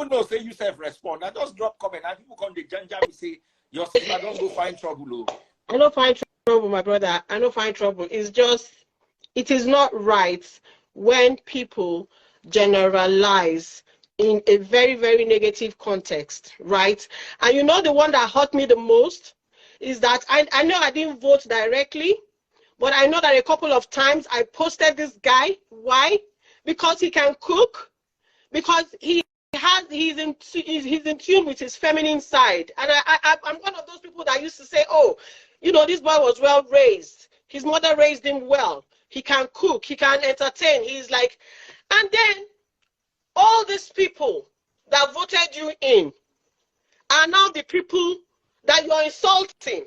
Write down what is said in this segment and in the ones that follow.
know, say you self-respond. I just drop comment and people come the ginger me say, your sister don't go find trouble. Oh. I don't find trouble, my brother. I don't find trouble. It's just, it is not right when people generalize in a very, very negative context, right? And you know the one that hurt me the most is that I know I didn't vote directly, but I know that a couple of times I posted this guy. Why? Because he can cook, because he's in tune with his feminine side. And I'm one of those people that used to say, oh, you know, this boy was well raised. His mother raised him well. He can cook, he can entertain. He's like, and then all these people that voted you in are now the people that you're insulting.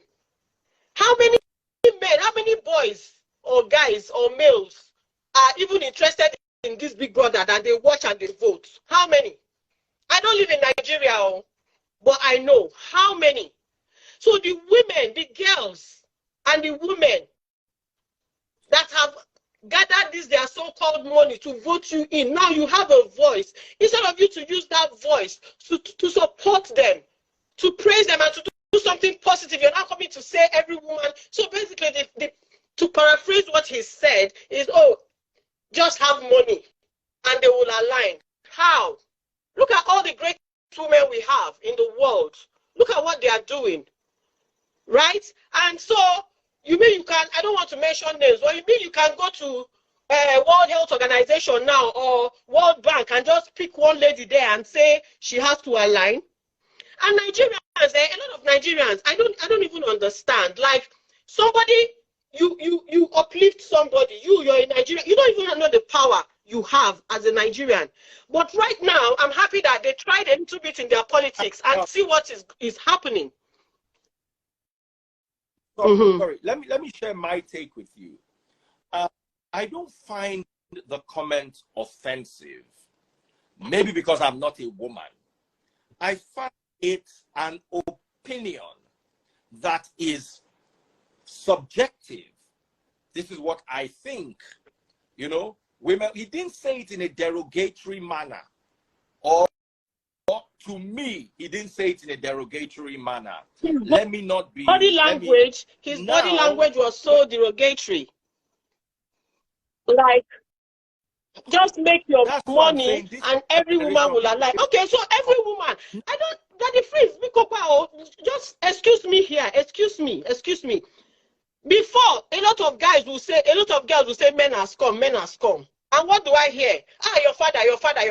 How many men, how many boys or guys or males are even interested in this big brother that they watch and they vote? How many? I don't live in Nigeria, but I know how many. So the women, the girls, and the women that have gathered this their so-called money to vote you in, now you have a voice. Instead of you to use that voice to support them, to praise them, and to do something positive, you're now coming to say every woman. So basically, to paraphrase what he said is, oh, just have money and they will align. How? Look at all the great women we have in the world. Look at what they are doing, right? And so, you mean you can, I don't want to mention names, but you mean you can go to World Health Organization now or World Bank and just pick one lady there and say she has to align? And Nigerians, a lot of Nigerians, I don't even understand. Like, somebody, you uplift somebody, you're in Nigeria, you don't even know the power you have as a Nigerian. But right now, I'm happy that they tried a little bit in their politics and see what is happening. Sorry, let me share my take with you. I don't find the comment offensive, maybe because I'm not a woman. I find it an opinion that is subjective. This is what I think. You know, women, he didn't say it in a derogatory manner, or to me, he didn't say it in a derogatory manner. Let me not be. Body language, his body language was so derogatory. Like, just make your money and every woman will align. Okay, so every woman, Daddy Freeze, just excuse me here, excuse me. Before, a lot of girls will say, men has come. And what do I hear? Ah, your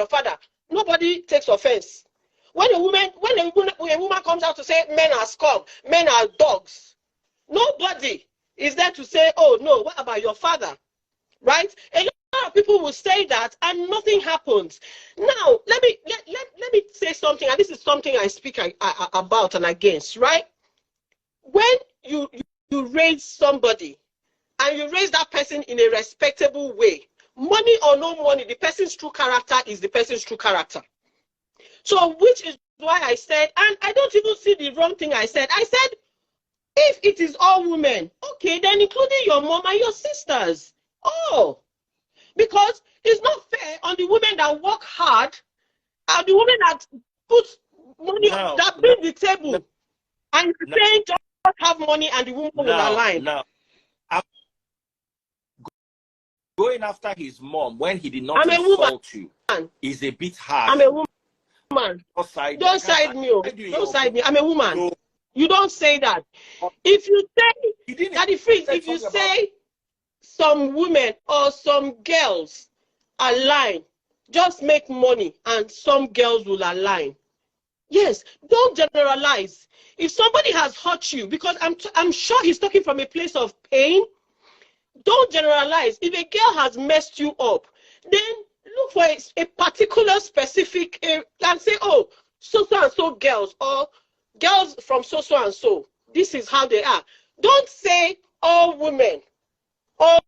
father. Nobody takes offense. When a woman comes out to say men has come, men are dogs, nobody is there to say, oh no, what about your father? Right? A lot of people will say that and nothing happens. Now, let me say something, and this is something I speak about and against, right? When you raise somebody and you raise that person in a respectable way, money or no money, the person's true character is the person's true character. So, which is why I said, and I don't even see the wrong thing I said. I said, if it is all women, okay, then including your mom and your sisters. Oh, because it's not fair on the women that work hard and the women that put money, that bring the table, and saying just have money and the woman will align. Now, going after his mom when he did not insult you is a bit hard. I'm a woman. Don't side me. Don't side me. I'm a woman. So, you don't say that. If you say, Daddy Freeze, if you say some women or some girls align, just make money and some girls will align. Yes, don't generalize. If somebody has hurt you, because I'm sure he's talking from a place of pain, don't generalize. If a girl has messed you up, then look for a particular specific area and say, oh, so and so girls, or girls from so and so. This is how they are. Don't say all women. All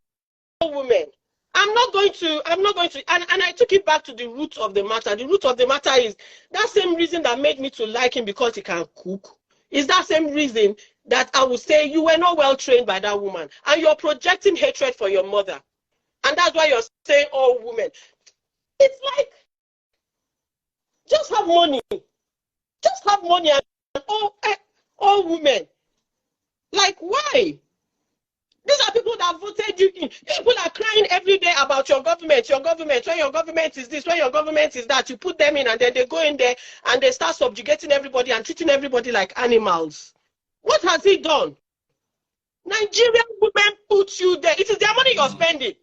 women. I'm not going to, and I took it back to the root of the matter. The root of the matter is that same reason that made me to like him because he can cook. Is that same reason that I would say you were not well trained by that woman and you're projecting hatred for your mother. And that's why you're saying all women. It's like, Just have money. Just have money and all women. Like, why? These are people that voted you in. People are crying every day about your government, when your government is this, when your government is that. You put them in and then they go in there and they start subjugating everybody and treating everybody like animals. What has he done? Nigerian women put you there. It is their money you're spending.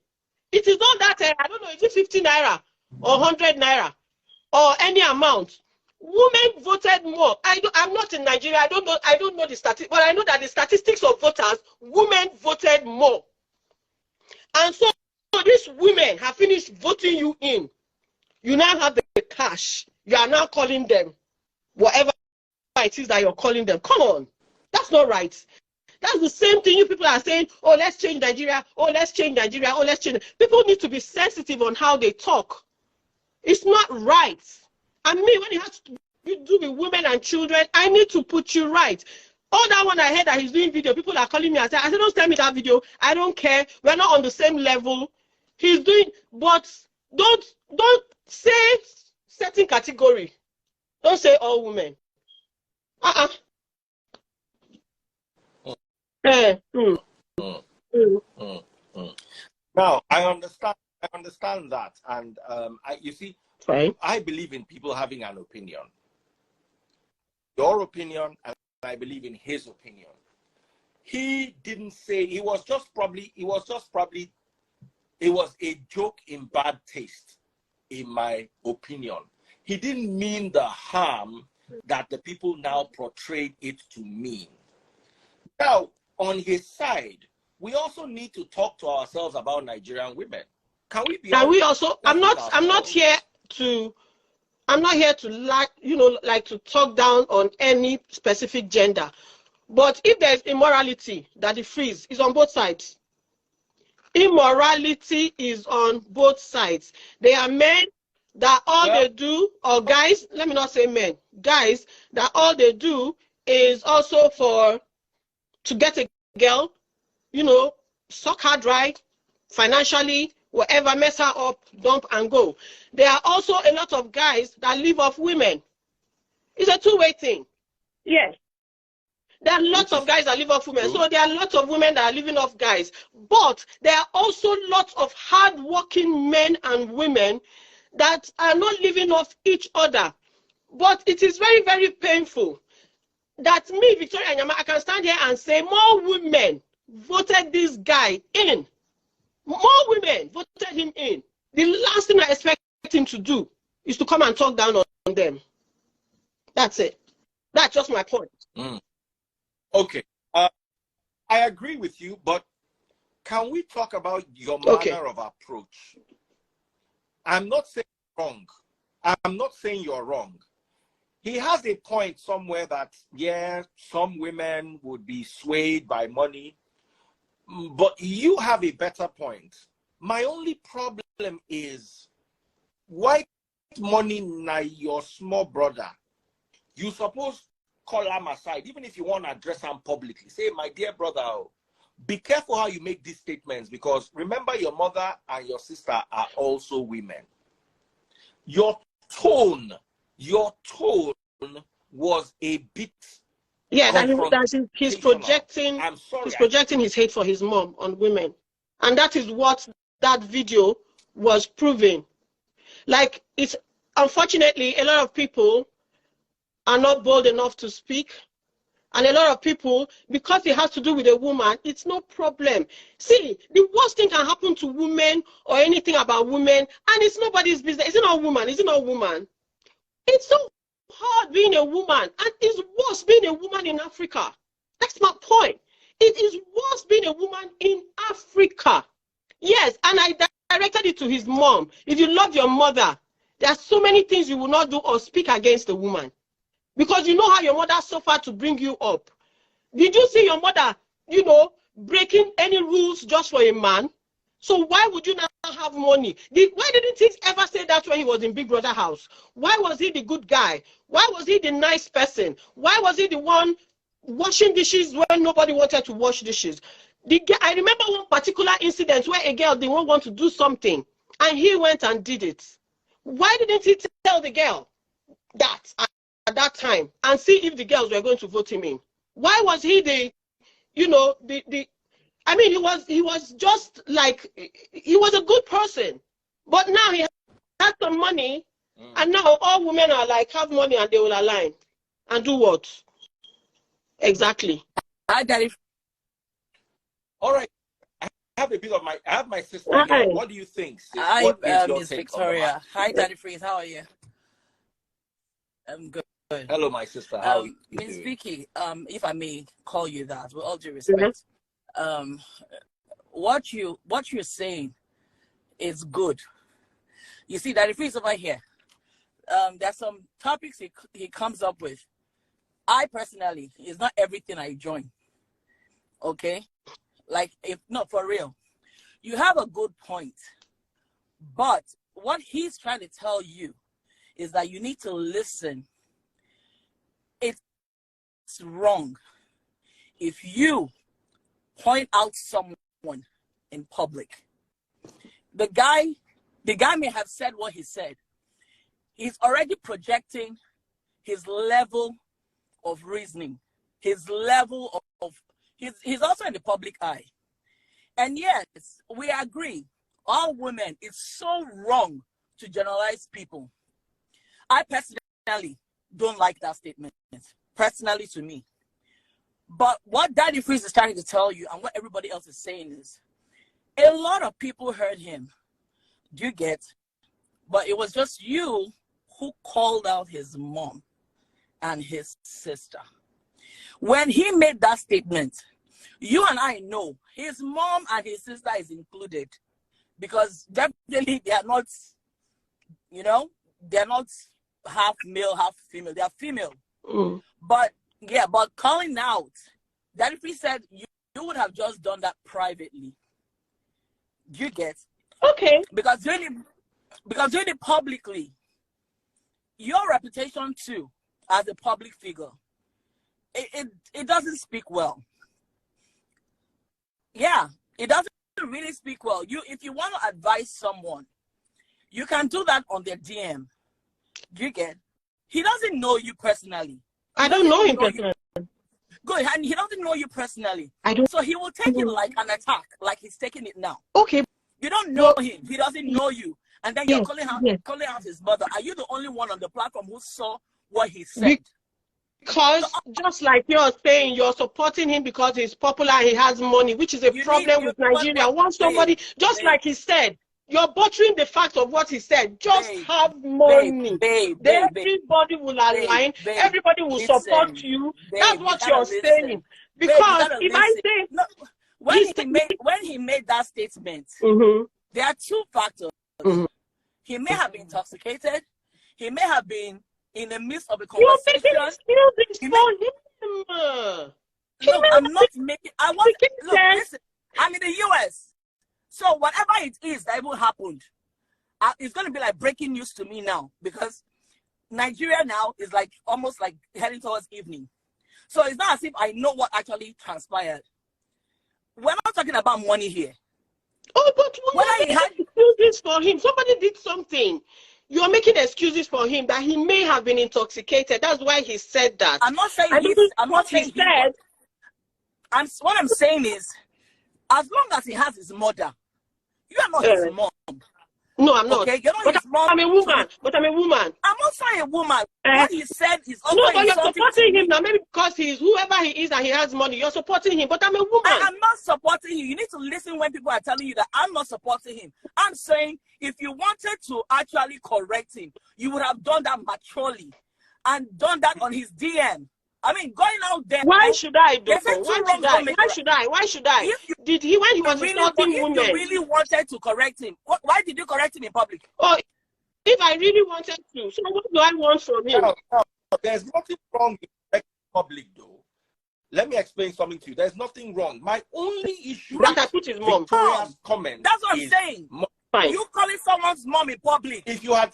It is not that, I don't know, is it 50 naira or 100 naira or any amount? Women voted more. I'm not in Nigeria. I don't know the statistics, but I know that the statistics of voters, women voted more. And so these women have finished voting you in. You now have the cash. You are now calling them whatever it is that you're calling them. Come on. That's not right. That's the same thing you people are saying, oh, let's change Nigeria. Oh, let's change Nigeria. Oh, let's change. People need to be sensitive on how they talk. It's not right. And me, when it has to do with women and children, I need to put you right. All that one I heard that he's doing video, people are calling me. I said, don't tell me that video. I don't care. We're not on the same level. He's doing, but don't say certain category. Don't say all women. Now I understand that, and you see, right. I believe in people having an opinion. Your opinion, and I believe in his opinion. He didn't say, it was a joke in bad taste, in my opinion. He didn't mean the harm that the people now portrayed it to mean. Now, on his side, we also need to talk to ourselves about Nigerian women. Can we be? Can we also? I'm not here to like to talk down on any specific gender. But if there's immorality, that the freeze is on both sides. Immorality is on both sides. There are men that all they do, or guys, let me not say men, guys, that all they do is also to get a girl, suck her dry, financially, whatever, mess her up, dump and go. There are also a lot of guys that live off women. It's a two-way thing. Yes. There are lots of guys that live off women. So there are lots of women that are living off guys. But there are also lots of hard-working men and women that are not living off each other. But it is very, very painful that me, Victoria Inyama, I can stand here and say more women voted this guy in. More women voted him in. The last thing I expect him to do is to come and talk down on them. That's it. That's just my point. Okay. I agree with you, but can we talk about your manner of approach? I'm not saying wrong. I'm not saying you're wrong. He has a point somewhere that, yeah, some women would be swayed by money, but you have a better point. My only problem is, Whitemoney na your small brother. You suppose call him aside, even if you want to address him publicly. Say, my dear brother, be careful how you make these statements, because remember, your mother and your sister are also women. Your tone was a bit. Yeah, that he's projecting. I'm sorry, he's projecting his hate for his mom on women, and that is what that video was proving. Like, it's unfortunately a lot of people are not bold enough to speak, and a lot of people, because it has to do with a woman, it's no problem. See, the worst thing can happen to women or anything about women, and it's nobody's business. Is it not woman? Is it not woman? It's so hard being a woman, and it's worse being a woman in Africa. That's my point. It is worse being a woman in Africa. Yes, and I directed it to his mom. If you love your mother, there are so many things you will not do or speak against a woman, because you know how your mother suffered to bring you up. Did you see your mother, breaking any rules just for a man? So why would you not have money? Why didn't he ever say that when he was in Big Brother house? Why was he the good guy? Why was he the nice person? Why was he the one washing dishes when nobody wanted to wash dishes? I remember one particular incident where a girl didn't want to do something, and he went and did it. Why didn't he tell the girl? that at that time and see if the girls were going to vote him in. Why was he the, you know, I mean, he was just like, he was a good person, but now he has some money, and now all women are like, have money and they will align and do what? Exactly. Hi, Daddy. All right. I have my sister here. What do you think, sis? Hi, What is your Miss take Victoria. Hi, Daddy Freeze. How are you? I'm good. Hello, my sister. How are you Miss doing? Vicky, if I may call you that, with all due respect, what you're saying is good. You see, Daddy Freeze over here. There's some topics he comes up with. I personally, it's not everything I join. Okay, like if not for real, you have a good point, but what he's trying to tell you is that you need to listen. It's wrong if you point out someone in public. The guy may have said what he said. He's already projecting his level of reasoning, his level of he's also in the public eye. And yes, we agree, all women, it's so wrong to generalize people. I personally don't like that statement, personally to me. But what Daddy Freeze is trying to tell you and what everybody else is saying is, a lot of people heard him, do you get? But it was just you who called out his mom and his sister. When he made that statement, you and I know his mom and his sister is included, because definitely they are not, you know, they're not half male, half female. They are female. But yeah, but calling out, Daddy Freeze said you would have just done that privately. Do you get? Okay. Because doing it publicly, your reputation too as a public figure, it doesn't speak well. Yeah, it doesn't really speak well. If you want to advise someone, you can do that on their DM. Do you get? He doesn't know you personally. I don't know him personally. Good, and he doesn't know you personally. I don't. So he will take it like an attack, like he's taking it now. Okay. You don't know him. He doesn't know you. And then you're calling out his mother. Are you the only one on the platform who saw what he said? Because just like you're saying, you're supporting him because he's popular, he has money, which is a problem with Nigeria. Once somebody, just like he said, you're butchering the fact of what he said. Just have money. Everybody will align. Everybody will support you. That's what you're saying. Because if I say... No, when he made that statement, there are two factors. He may have been intoxicated. He may have been in the midst of a conversation. You're making excuses for him. No, I'm not making. Listen, I'm in the US. So whatever it is that even happened, it's going to be like breaking news to me now, because Nigeria now is like almost like heading towards evening. So it's not as if I know what actually transpired. We're not talking about money here. Oh, but whether he had excuses for him, somebody did something. You're making excuses for him that he may have been intoxicated. That's why he said that. I'm not saying what I'm saying is, as long as he has his mother, you are not his mom. No, I'm not. Okay, you're not his mom. I'm a woman. I'm also a woman. What he said is also no, but you're supporting him now. Maybe because he's whoever he is and he has money. You're supporting him, but I'm a woman. I'm not supporting you. You need to listen when people are telling you that I'm not supporting him. I'm saying if you wanted to actually correct him, you would have done that maturely and done that on his DM. I mean, going out there. Why should I do? Why should I? Did he, when he was insulting women? If you really wanted to correct him, why did you correct him in public? Oh, if I really wanted to, so what do I want from him? No, there's nothing wrong with correcting public, though. Let me explain something to you. There's nothing wrong. My only issue that I put his mom. Victoria's comment. That's what I'm saying. Fine. You calling someone's mom in public. If you had...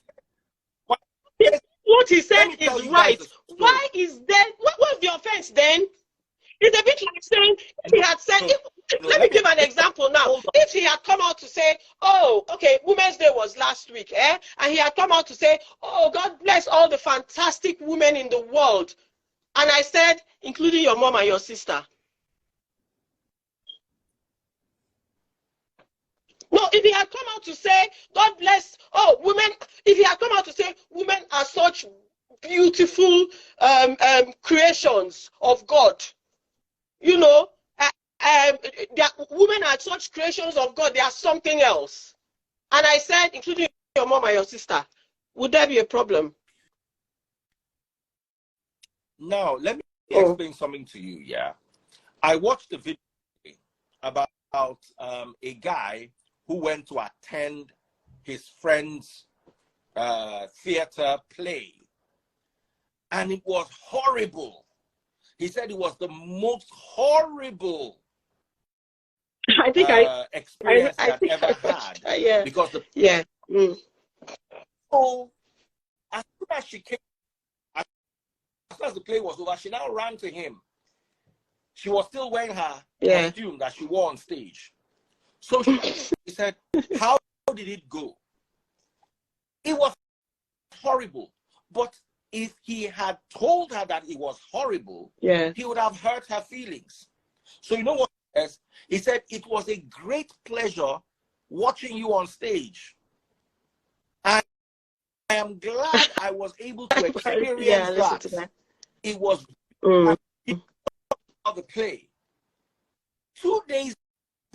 What he said is right. Why is there... What was the offense then? It's a bit like saying, if he had said... let me give an example now. If he had come out to say, oh, okay, Women's Day was last week, and he had come out to say, oh, God bless all the fantastic women in the world, and I said, including your mom and your sister. No, if he had come out to say, God bless, oh, women, if he had come out to say, women are such beautiful creations of God, you know, women are such creations of God, they are something else. And I said, including your mom and your sister, would there be a problem? Now, let me explain something to you, yeah. I watched a video about a guy who went to attend his friend's theater play. And it was horrible. He said it was the most horrible experience he had ever had. Yeah. Because the so as soon as she came, as soon as the play was over, she now ran to him. She was still wearing her costume that she wore on stage. So she said, how did it go? It was horrible. But if he had told her that it was horrible, he would have hurt her feelings. So you know what he says? He said, it was a great pleasure watching you on stage. And I am glad I was able to experience that. It was of the play. 2 days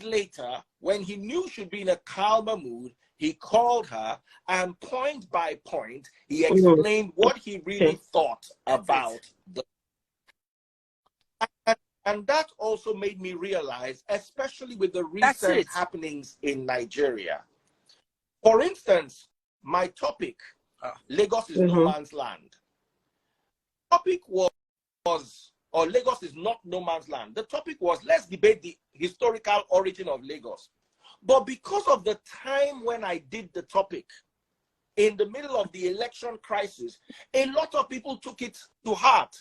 later, when he knew she'd be in a calmer mood, he called her, and point by point, he explained what he really thought about the. And that also made me realize, especially with the recent happenings in Nigeria. For instance, my topic, Lagos is no man's land. The topic was, or Lagos is not no man's land. The topic was, let's debate the historical origin of Lagos. But because of the time when I did the topic, in the middle of the election crisis, a lot of people took it to heart.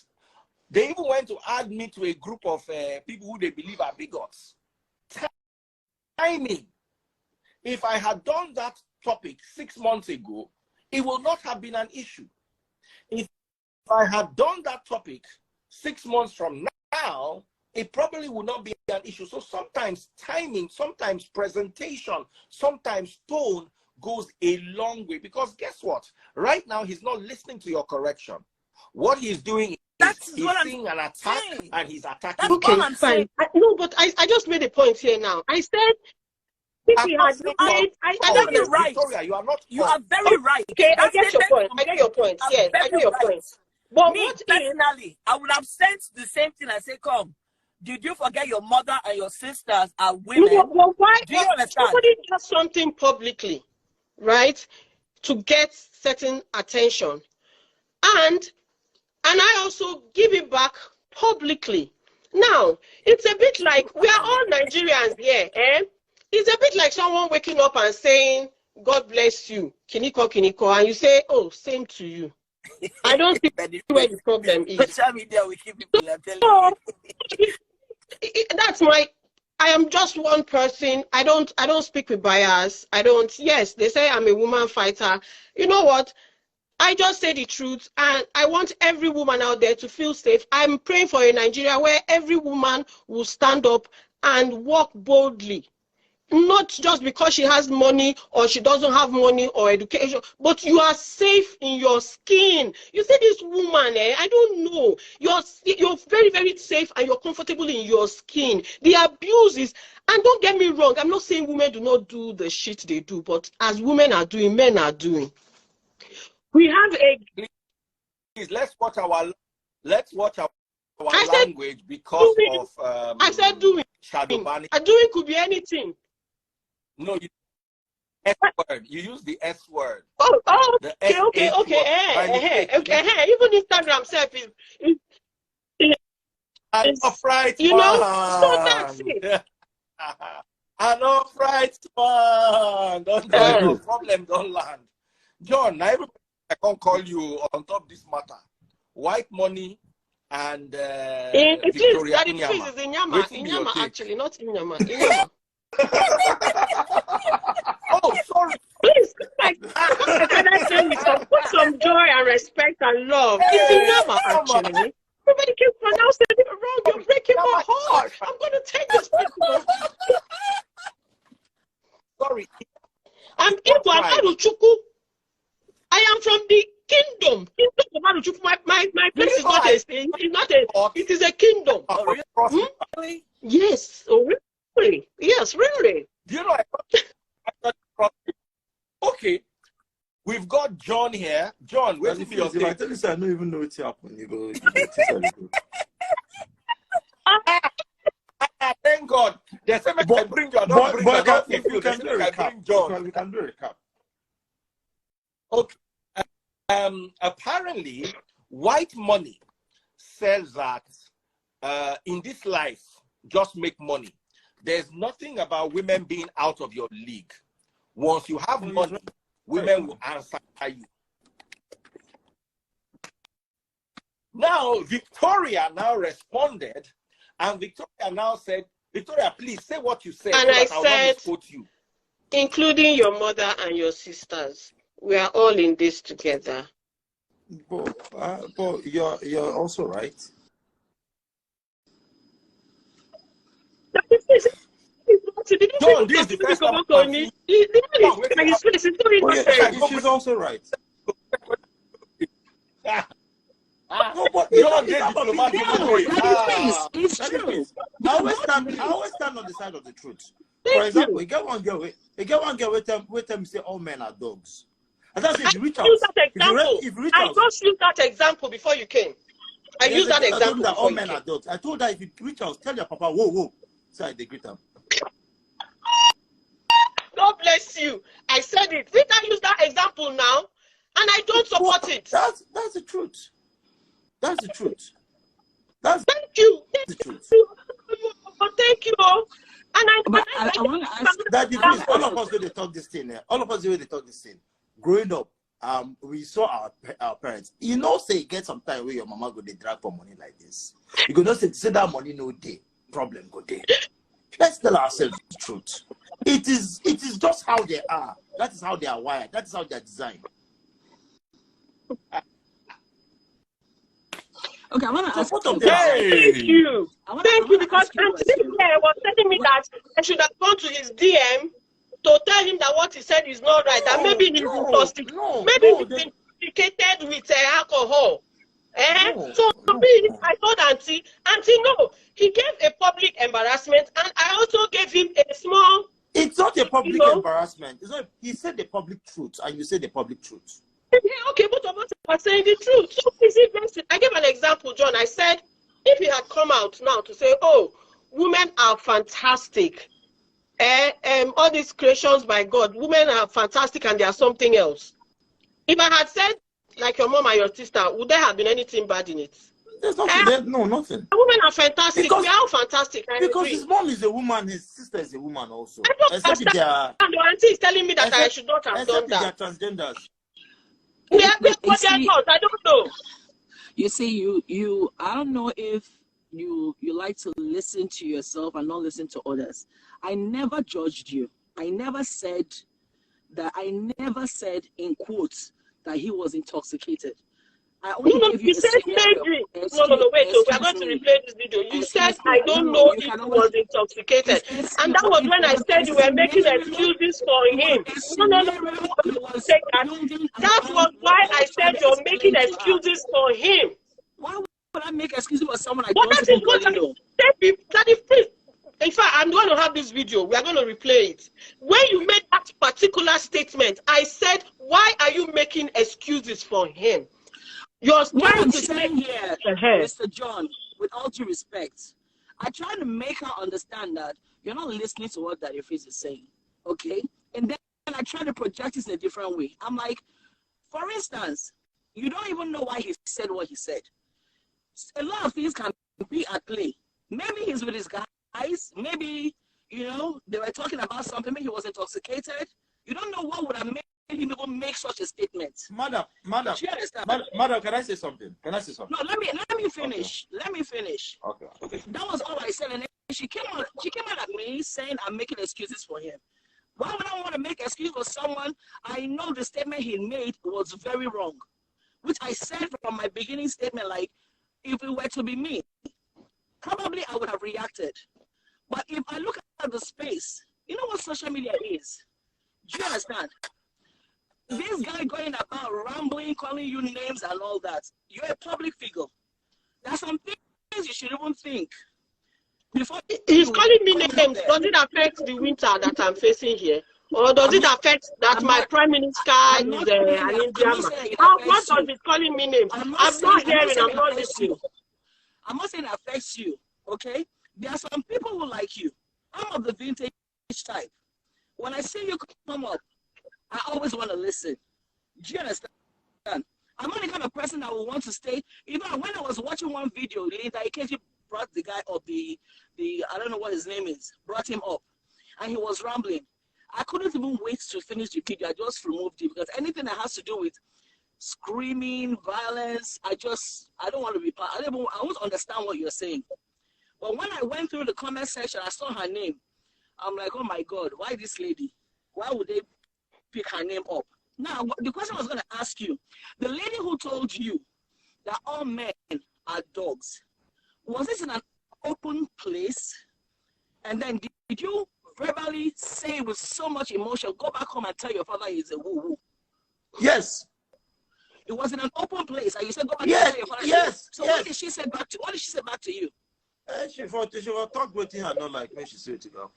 They even went to add me to a group of people who they believe are bigots. Timing. If I had done that topic 6 months ago, it would not have been an issue. If I had done that topic 6 months from now, it probably would not be an issue. So sometimes timing, sometimes presentation, sometimes tone goes a long way. Because guess what? Right now, he's not listening to your correction. What he's doing is he's seeing an attack and he's attacking. Okay, fine. No, but I just made a point here now. I said, if he had you're right. Victoria, you are not. You are very right. Okay, I get your point. I get your point. Yes, I get your point. But me, personally, I would have sent the same thing. I say, come. Did you forget your mother and your sisters are women? Well, why? Do you understand? Somebody does something publicly, right, to get certain attention, and I also give it back publicly. Now, it's a bit like we are all Nigerians here, It's a bit like someone waking up and saying, "God bless you, Kiniko Kiniko," and you say, "Oh, same to you." I don't see where the problem is. Social media, we keep people telling you. That's my. I am just one person. I don't speak with bias. I don't. Yes, they say I'm a woman fighter. You know what? I just say the truth, and I want every woman out there to feel safe. I'm praying for a Nigeria where every woman will stand up and walk boldly. Not just because she has money or she doesn't have money or education, but you are safe in your skin. You say this woman, I don't know. You're very, very safe and you're comfortable in your skin. The abuse is, and don't get me wrong, I'm not saying women do not do the shit they do, but as women are doing, men are doing. We have a. Please, let's watch our language because of. I said doing. Shadow banning. Doing could be anything. No, S word. You use the S word. Oh, the okay. Even Instagram self is an upright you know, man. so that's it. An upright man. No problem, don't land. John, now everybody I can't call you on top of this matter. Whitemoney and Victoria Inyama. It is Inyama. Inyama, actually, not Inyama. Inyama. Oh, sorry. Please, put some joy and respect and love. It's Inyama, actually. Everybody keeps pronouncing it wrong. You're breaking my heart. I'm going to take this picture. Sorry. I'm Igbo. I'm Aruchukwu. I am from the kingdom. Kingdom of Aruchukwu. My place is not a state. It is a kingdom. Oh, really? Yes. Oh, really? Yes, really. Do you know? Okay. We've got John here. John, where's the your I tell you, I don't even know what's happening. You go. Thank God. There's something I bring you. We can do a recap. We can do a recap. Okay. Apparently, Whitemoney says that in this life, just make money. There's nothing about women being out of your league. Once you have money, women will answer you. Now, Victoria now responded, and Victoria now said, Victoria, please say what you said. And so I said, you. Including your mother and your sisters, we are all in this together. But you're also right. John, this is the first time. She's also right. No, but John, it's true. I always stand on the side of the truth. For example, you get one girl with them say all men are dogs. And that's if you reach out. I just used that example before you came. I used that example that all men are dogs. I told her if you reach out, tell your papa, whoa. So they greet them. God bless you. I said it. Rita used that example now, and I don't support it. That's the truth. That's the truth. Thank you. The truth. Thank you. And I want to ask that all of us they talk this thing. All of us they talk this thing. Growing up, we saw our parents. You know, say get some time where your mama go they drag for money like this. You go not say that money no day. Problem go there. Let's tell ourselves the truth. It is just how they are. That is how they are wired. That is how they are designed. Okay, I want to ask you. Thank you. Thank you, because Auntie was telling me that I should have gone to his DM to tell him that what he said is not right. That maybe he's intoxicated. He's intoxicated with alcohol. So I told Auntie, no, he gave a public embarrassment, and I also gave him a small. It's not a public embarrassment. It's not. He said the public truth, and you said the public truth. Yeah, okay, both of us are saying the truth. So I gave an example, John. I said, if he had come out now to say, oh, women are fantastic, all these creations by God, women are fantastic and they are something else. If I had said, like your mom and your sister, would there have been anything bad in it? There's nothing there. No, nothing. Women are fantastic. We are all fantastic. Because his mom is a woman, his sister is a woman also. Except if they are, and the auntie is telling me that I should not have done that. They are transgenders. I don't know. You see, you I don't know if you like to listen to yourself and not listen to others. I never judged you. I never said in quotes that he was intoxicated. I only gave you said maybe. No, wait. So we are going to replay this video. You said, I don't know if he was intoxicated. And that was when I said you were making excuses for him. No. Take that. That was why I said you're making excuses for him. Why would I make excuses for someone I don't know? That is please. In fact, I'm going to have this video. We are going to replay it. When you made that particular statement, I said, why are you making excuses for him? You're trying to say here, Mr. John, with all due respect, I try to make her understand that you're not listening to what Daddy Freeze is saying, okay? And then I try to project it in a different way. I'm like, for instance, you don't even know why he said what he said. A lot of things can be at play. Maybe he's with his guys. Maybe, they were talking about something. Maybe he was intoxicated. You don't know what would have made him even make such a statement. Madam, Do you understand? madam, can I say something? Can I say something? No, let me finish. Okay. Let me finish. Okay. That was all I said, and then she came out at me saying I'm making excuses for him. Why would I want to make excuses for someone? I know the statement he made was very wrong, which I said from my beginning statement, like, if it were to be me, probably I would have reacted. But if I look at the space, you know what social media is? Do you understand? This guy going about rambling, calling you names and all that, you're a public figure. There's some things you should even think. Before he's calling me names. Does it affect the winter that I'm facing here? Or does it affect that my prime minister is an Indian man? What does it calling me names? I'm not hearing, I'm not listening. I'm not saying it affects you, okay? There are some people who like you. I'm of the vintage type. When I see you come up, I always want to listen. Do you understand? I'm not the kind of person that will want to stay. Even when I was watching one video, Linda Ikeji brought the guy up, the I don't know what his name is, brought him up, and he was rambling. I couldn't even wait to finish the video. I just removed it because anything that has to do with screaming, violence, I don't want to be part. I won't understand what you're saying. But when I went through the comment section, I saw her name. I'm like, oh my God, why this lady? Why would they pick her name up? Now, the question I was going to ask you, the lady who told you that all men are dogs, was this in an open place? And then did you verbally say with so much emotion, go back home and tell your father he's a woo-woo? Yes. It was in an open place, and you said, go back and tell your father. Yes. So what did she say back to you? She will talk with her, not like when she said it to go.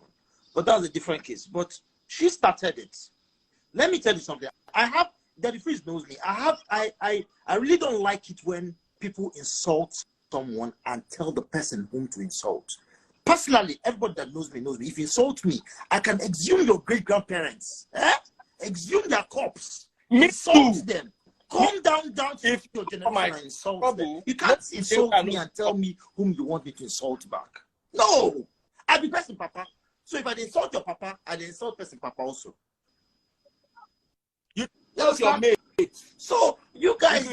But that's a different case. But she started it. Let me tell you something. Daddy Freeze knows me. I really don't like it when people insult someone and tell the person whom to insult. Personally, everybody that knows me knows me. If you insult me, I can exhume your great-grandparents. Exhume their corpse. Insult them. Come down to your generation and insult them. You can't insult me and tell me whom you want me to insult back. No! I be person papa. So if I insult your papa, I insult person papa also. That's your mate. So you guys,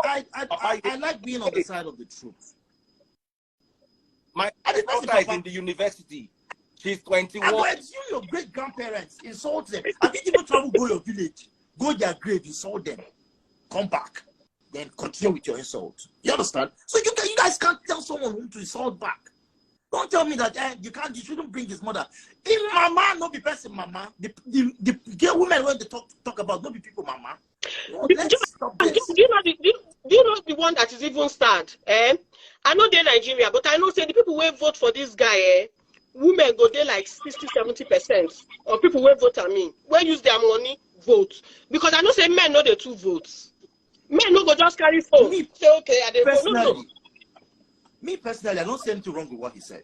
I like being on the side of the truth. My daughter is in the university. She's 21. I will assume your great grandparents insult them. I didn't even travel go your village, go their grave, insult them, come back, then continue with your insult. You understand? So you guys can't tell someone whom to insult back. Don't tell me that you shouldn't bring his mother. If mama, not be person mama. The girl women when they talk about, not be people mama. Let's stop this. Do you know the one that is even sad? I know they're Nigeria, but I know say the people who vote for this guy, women go there like 60-70%. Or people who vote at me, where use their money, vote. Because I know say men know the 2 votes. Men no go just carry phone. Say okay, I vote. No. Me personally, I don't see anything wrong with what he said.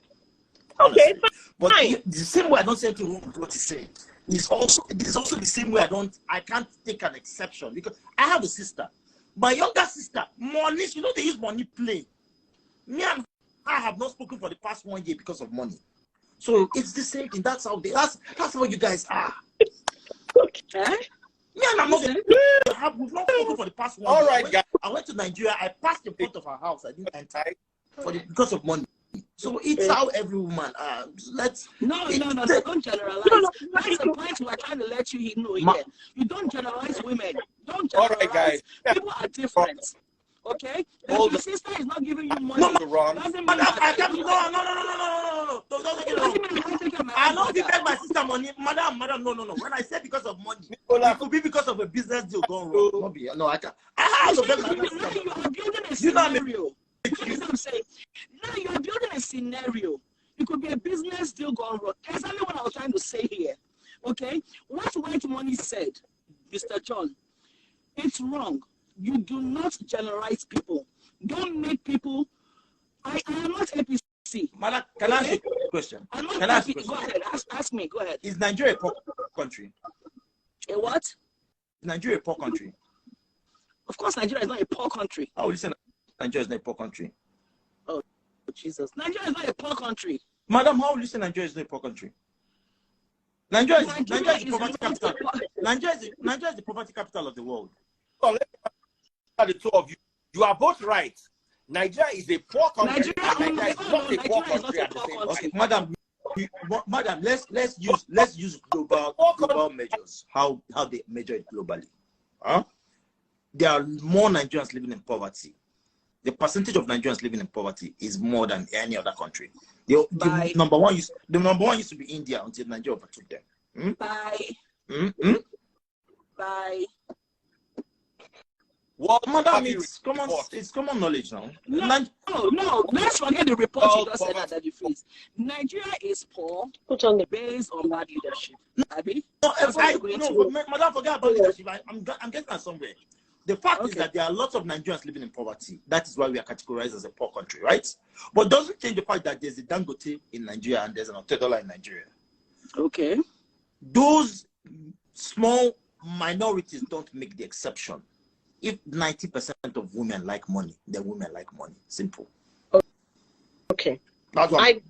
Okay, but the same way I don't see anything wrong with what he said. It's also the same way I can't take an exception because I have a sister. My younger sister, money, they use money play. Me and I have not spoken for the past 1 year because of money. So it's the same thing. That's how you guys are. Okay. Me and I'm not we've not spoken for the past 1 year. All right, guys. I went to Nigeria. I passed in front of her house. I didn't enter because of money. So it's how every woman. No, don't generalize. That's the point we're trying to let you know here. You don't generalize women. Don't generalize. All right, guys. People are different. Okay? If your sister is not giving you money, doesn't mean no. I don't give my sister money. Madam, no. When I say because of money, it could be because of a business deal gone wrong. No, I can't. I have to beg my sister. You are building a scenario. You know what I'm saying? Now you are building a scenario. It could be a business deal gone wrong. Exactly what I was trying to say here. Okay? What Whitemoney said, Mr. John, it's wrong. You do not generalize people. Don't make people. I am not APC. Madam, can I ask you a question? I'm not APC. Go ahead. Ask me. Go ahead. Is Nigeria a poor country? A what? Is Nigeria a poor country? Of course, Nigeria is not a poor country. How would you say Nigeria is not a poor country? Oh, Jesus. Nigeria is not a poor country. Madam, how would you say Nigeria is not a poor country? Nigeria is the poverty capital. Nigeria is the poverty capital of the world. So let me ask the two of you. You are both right. Nigeria is a poor country. Nigeria is not a poor country at the same time. Okay, madam, let's use global measures. How they measure it globally? Huh? There are more Nigerians living in poverty. The percentage of Nigerians living in poverty is more than any other country. The number one used to be India until Nigeria overtook them. Bye. What, madam, it's common knowledge now. No, let's forget the report you just said that you face. Nigeria is poor based on bad leadership. Abi? Madam, forget about leadership. I'm getting at somewhere. The fact is that there are lots of Nigerians living in poverty. That is why we are categorized as a poor country, right? But doesn't change the fact that there's a Dangote in Nigeria and there's an $10 in Nigeria. Okay. Those small minorities don't make the exception. If 90% of women like money, then women like money. Simple. Okay. That's what I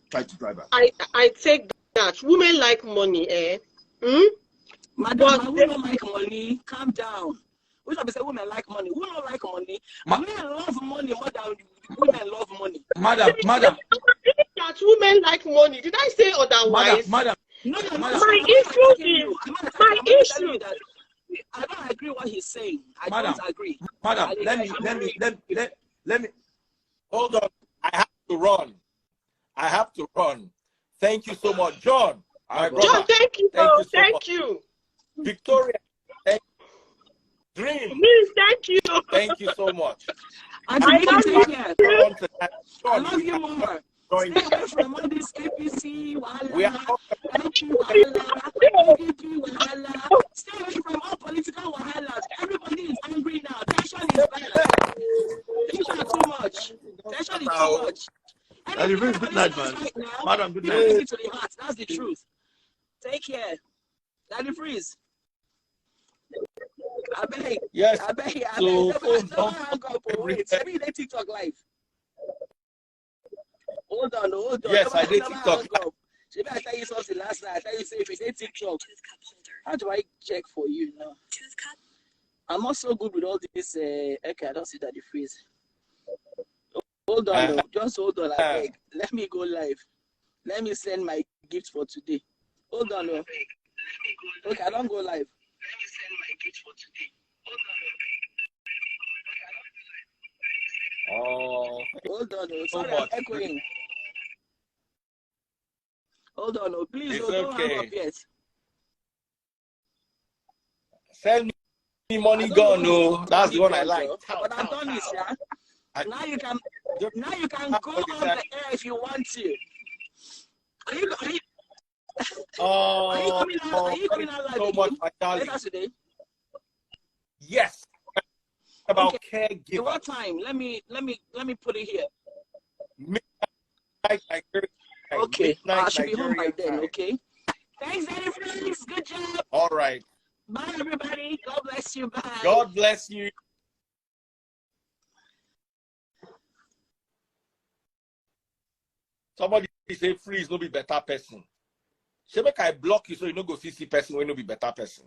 try to drive at. I take that. Women like money, Madam, women like money. Calm down. We should say women like money. Women don't like money. Men love money more than women love money. Madam. That women like money. Did I say otherwise? Madam. No, my issue. I don't agree what he's saying. I don't agree. Madam, let me. Hold on. I have to run. Thank you so much, John. John, thank you. Thank you. Victoria, thank you. Dream. Thank you. Thank you so much. I love you more. Stay away from all this APC, stay away from all political wahalas. Everybody is angry now. Tension is bad. Tension is too much. Good night, man. Madam, good night. To the heart. That's the truth. Take care. Daddy Freeze. I beg. Yes. I beg. Don't hang up. Wait. Let me let TikTok live. Hold on. Yes, I did TikTok. Should I tell you something last night? I tell you, say, if you say TikTok, how do I check for you now? I'm not so good with all this. Okay, I don't see that the phrase. Hold on, just hold on. I beg. Let me go live. Let me send my gift for today. Hold on. Okay, I don't go live. Let me send my gift for today. Hold on. Sorry, I'm echoing. Hold on, please. It's don't hang up okay. yet. Send me money gone, no. That's the one I like. But I've done this, yeah. Now you can go on the air if you want to. Are you coming out live so much, my darling. Yes. About caregivers. What time? Let me put it here. Midnight Nigeria. Okay. I should be home by then. Okay. Thanks, Daddy Freeze. Good job. All right. Bye, everybody. God bless you. Bye. God bless you. Somebody say Freeze, no be better person. Say make I block you so you no go see person when no be better person.